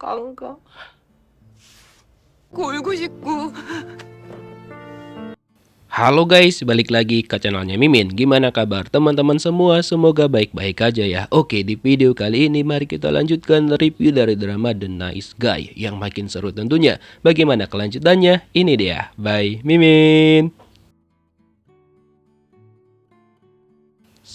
강가. 울고 싶고. Halo guys, balik lagi ke channelnya Mimin. Gimana kabar teman-teman semua? Semoga baik-baik aja ya. Oke, di video kali ini mari kita lanjutkan review dari drama The Nice Guy yang makin seru tentunya. Bagaimana kelanjutannya? Ini dia. Bye Mimin.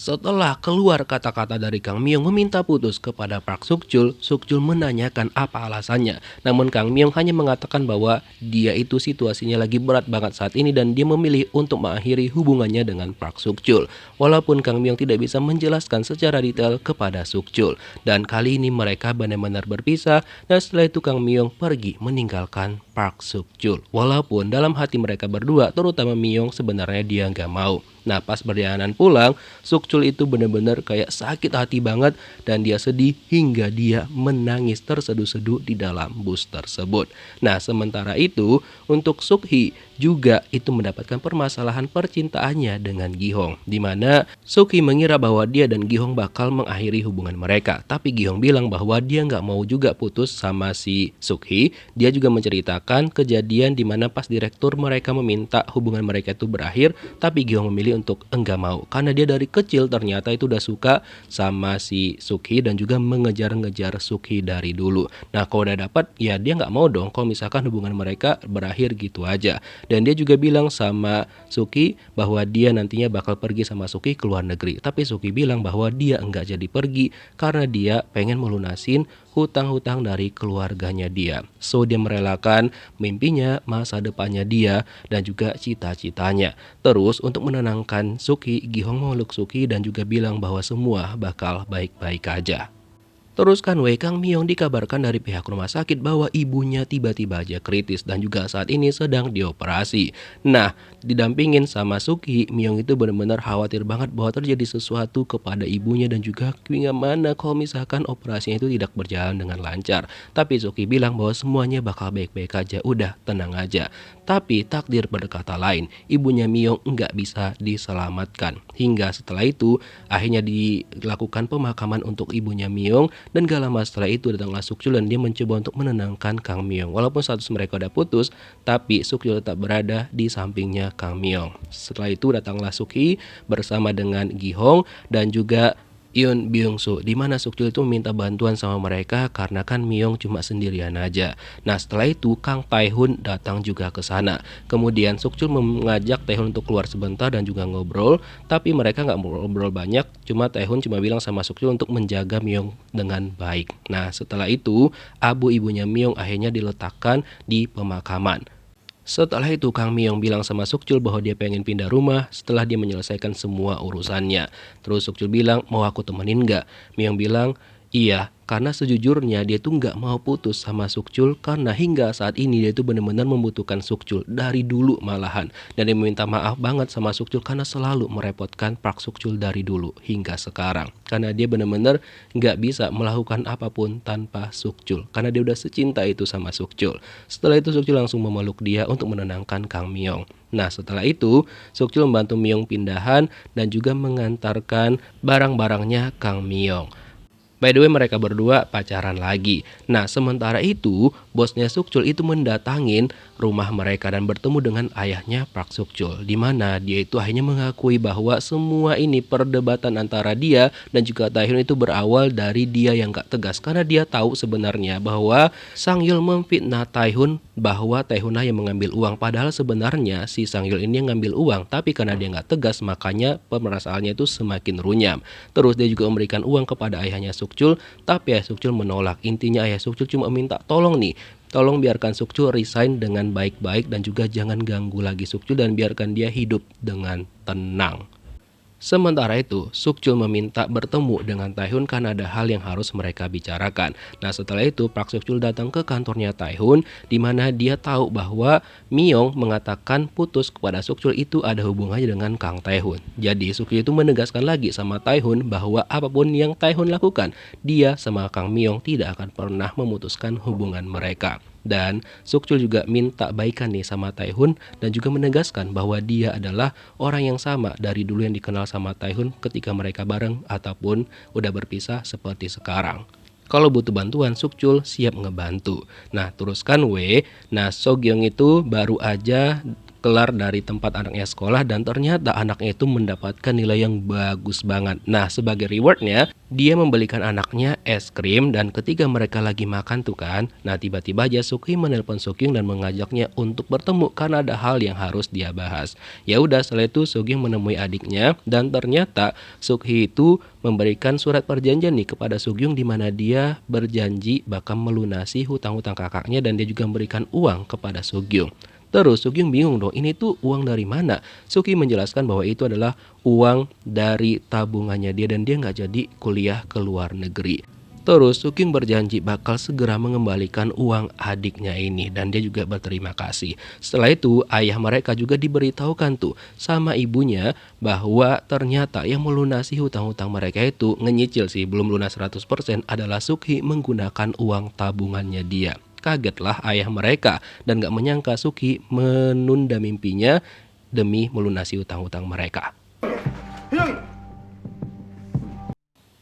Setelah keluar kata-kata dari Kang Myung meminta putus kepada Park Suk-chul, Suk-chul menanyakan apa alasannya. Namun Kang Myung hanya mengatakan bahwa dia itu situasinya lagi berat banget saat ini dan dia memilih untuk mengakhiri hubungannya dengan Park Suk-chul. Walaupun Kang Myung tidak bisa menjelaskan secara detail kepada Suk-chul. Dan kali ini mereka benar-benar berpisah dan setelah itu Kang Myung pergi meninggalkan Park Suk-chul. Walaupun dalam hati mereka berdua, terutama Myung, sebenarnya dia nggak mau. Nah, pas perjalanan pulang, Suk-chul itu benar-benar kayak sakit hati banget dan dia sedih hingga dia menangis terseduh-seduh di dalam bus tersebut. Nah, sementara itu untuk Suk-hee juga itu mendapatkan permasalahan percintaannya dengan Gi-hong, di mana Suk-hee mengira bahwa dia dan Gi-hong bakal mengakhiri hubungan mereka. Tapi Gi-hong bilang bahwa dia nggak mau juga putus sama si Suk-hee. Dia juga menceritakan kejadian di mana pas direktur mereka meminta hubungan mereka itu berakhir, tapi Gi-hong memilih untuk enggak mau karena dia dari kecil ternyata itu udah suka sama si Suk-hee dan juga mengejar-ngejar Suk-hee dari dulu. Nah, kalau udah dapat ya dia nggak mau dong kalau misalkan hubungan mereka berakhir gitu aja. Dan dia juga bilang sama Suk-hee bahwa dia nantinya bakal pergi sama Suk-hee ke luar negeri. Tapi Suk-hee bilang bahwa dia enggak jadi pergi karena dia pengen melunasin hutang-hutang dari keluarganya dia. So dia merelakan mimpinya, masa depannya dia, dan juga cita-citanya. Terus untuk menenangkan Suk-hee, Gi-hong memeluk Suk-hee dan juga bilang bahwa semua bakal baik-baik aja. Terus kan Kang Myung dikabarkan dari pihak rumah sakit bahwa ibunya tiba-tiba aja kritis dan juga saat ini sedang dioperasi. Nah, didampingin sama Suk-hee, Myung itu benar-benar khawatir banget bahwa terjadi sesuatu kepada ibunya dan juga gimana kalau misalkan operasinya itu tidak berjalan dengan lancar. Tapi Suk-hee bilang bahwa semuanya bakal baik-baik aja, udah tenang aja. Tapi takdir berkata lain, ibunya Myung nggak bisa diselamatkan. Hingga setelah itu akhirnya dilakukan pemakaman untuk ibunya Myung. Dan gak lama setelah itu datanglah Suk-chul dan dia mencoba untuk menenangkan Kang Myung. Walaupun status mereka udah putus, tapi Suk-chul tetap berada di sampingnya Kang Myung. Setelah itu datanglah Suk-hee bersama dengan Gi-hong dan juga Yoon Byung-soo, di mana Suk-chul itu meminta bantuan sama mereka karena kan Myung cuma sendirian aja. Nah, setelah itu Kang Tae-hun datang juga ke sana. Kemudian Suk-chul mengajak Tae-hun untuk keluar sebentar dan juga ngobrol, tapi mereka nggak ngobrol banyak. Cuma Tae-hun cuma bilang sama Suk-chul untuk menjaga Myung dengan baik. Nah, setelah itu abu ibunya Myung akhirnya diletakkan di pemakaman. Setelah itu Kang Myung bilang sama Suk-chul bahwa dia pengen pindah rumah setelah dia menyelesaikan semua urusannya. Terus Suk-chul bilang, mau aku temenin nggak? Myung bilang, iya, karena sejujurnya dia tuh nggak mau putus sama Suk-chul karena hingga saat ini dia tuh benar-benar membutuhkan Suk-chul dari dulu malahan. Dan dia meminta maaf banget sama Suk-chul karena selalu merepotkan Park Suk-chul dari dulu hingga sekarang. Karena dia benar-benar nggak bisa melakukan apapun tanpa Suk-chul. Karena dia udah secinta itu sama Suk-chul. Setelah itu Suk-chul langsung memeluk dia untuk menenangkan Kang Myung. Nah, setelah itu Suk-chul membantu Myung pindahan dan juga mengantarkan barang-barangnya Kang Myung. By the way, mereka berdua pacaran lagi. Nah, sementara itu, bosnya Suk-chul itu mendatangin rumah mereka dan bertemu dengan ayahnya Park Suk-chul. Di mana dia itu akhirnya mengakui bahwa semua ini perdebatan antara dia dan juga Tae-hun itu berawal dari dia yang gak tegas. Karena dia tahu sebenarnya bahwa Sang-yeol memfitnah Tae-hun bahwa Tae-hun yang mengambil uang. Padahal sebenarnya si Sang-yeol ini yang ngambil uang. Tapi karena dia gak tegas, makanya pemerasaannya itu semakin runyam. Terus dia juga memberikan uang kepada ayahnya Suk-chul, tapi ayah Suk-chul menolak. Intinya ayah Suk-chul cuma minta tolong nih, tolong biarkan Suk-chul resign dengan baik-baik dan juga jangan ganggu lagi Suk-chul dan biarkan dia hidup dengan tenang. Sementara itu, Suk-chul meminta bertemu dengan Tae-hun karena ada hal yang harus mereka bicarakan. Nah, setelah itu Park Suk-chul datang ke kantornya Tae-hun di mana dia tahu bahwa Myung mengatakan putus kepada Suk-chul itu ada hubungannya dengan Kang Tae-hun. Jadi Suk-chul itu menegaskan lagi sama Tae-hun bahwa apapun yang Tae-hun lakukan, dia sama Kang Myung tidak akan pernah memutuskan hubungan mereka. Dan Suk-chul juga minta baikan nih sama Tae-hun dan juga menegaskan bahwa dia adalah orang yang sama dari dulu yang dikenal sama Tae-hun ketika mereka bareng ataupun udah berpisah seperti sekarang. Kalau butuh bantuan, Sukchul siap ngebantu. Nah, teruskan W. Nah, Sogyeong itu baru aja kelar dari tempat anaknya sekolah dan ternyata anaknya itu mendapatkan nilai yang bagus banget. Nah, sebagai rewardnya, dia membelikan anaknya es krim dan ketika mereka lagi makan tuh kan, nah tiba-tiba aja Sukhi menelpon Sookyung dan mengajaknya untuk bertemu karena ada hal yang harus dia bahas. Ya udah, setelah itu Sookyung menemui adiknya dan ternyata Sukhi itu memberikan surat perjanjian nih kepada Sookyung di mana dia berjanji bakal melunasi hutang-hutang kakaknya dan dia juga memberikan uang kepada Sookyung. Terus Sookyung bingung dong, ini tuh uang dari mana? Suki menjelaskan bahwa itu adalah uang dari tabungannya dia dan dia nggak jadi kuliah ke luar negeri. Terus Sookyung berjanji bakal segera mengembalikan uang adiknya ini dan dia juga berterima kasih. Setelah itu ayah mereka juga diberitahukan tuh sama ibunya bahwa ternyata yang melunasi hutang-hutang mereka itu ngenyicil sih, belum lunas 100% adalah Sukhi menggunakan uang tabungannya dia. Kagetlah ayah mereka dan gak menyangka Sukhi menunda mimpinya demi melunasi hutang-hutang mereka.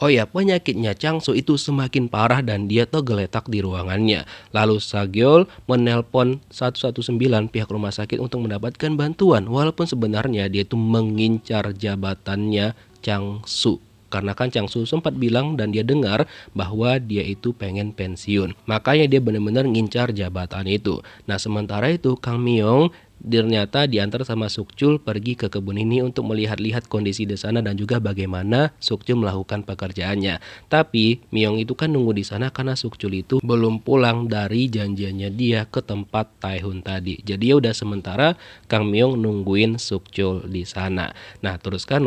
Oh ya, penyakitnya Changsu itu semakin parah dan dia tergeletak di ruangannya. Lalu Sagyol menelpon 119 pihak rumah sakit untuk mendapatkan bantuan. Walaupun sebenarnya dia itu mengincar jabatannya Changsu. Karena kan Changsu sempat bilang dan dia dengar bahwa dia itu pengen pensiun. Makanya dia benar-benar ngincar jabatan itu. Nah sementara itu Kang Myung ternyata diantar sama Sukchul pergi ke kebun ini untuk melihat-lihat kondisi di sana dan juga bagaimana Sukchul melakukan pekerjaannya. Tapi Myung itu kan nunggu di sana karena Sukchul itu belum pulang dari janjiannya dia ke tempat Taehun tadi. Jadi ya udah sementara Kang Myung nungguin Sukchul di sana. Nah teruskan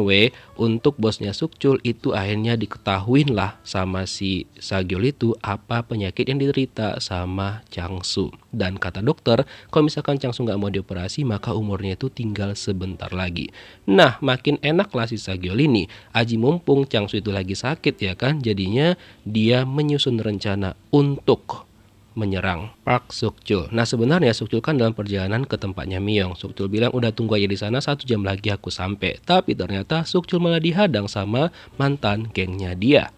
untuk bosnya Sukchul itu akhirnya diketahuin lah sama si Sagyol itu apa penyakit yang diderita sama Changsu. Dan kata dokter, kalau misalkan Changsu nggak mau dioperasi maka umurnya itu tinggal sebentar lagi. Nah makin enak lah si Sagyol ini. Aji mumpung Changsu itu lagi sakit ya kan, jadinya dia menyusun rencana untuk menyerang Park Sukchul. Nah sebenarnya Sukchul kan dalam perjalanan ke tempatnya Myung. Sukchul bilang udah tunggu aja di sana 1 jam lagi aku sampai. Tapi ternyata Sukchul malah dihadang sama mantan gengnya dia.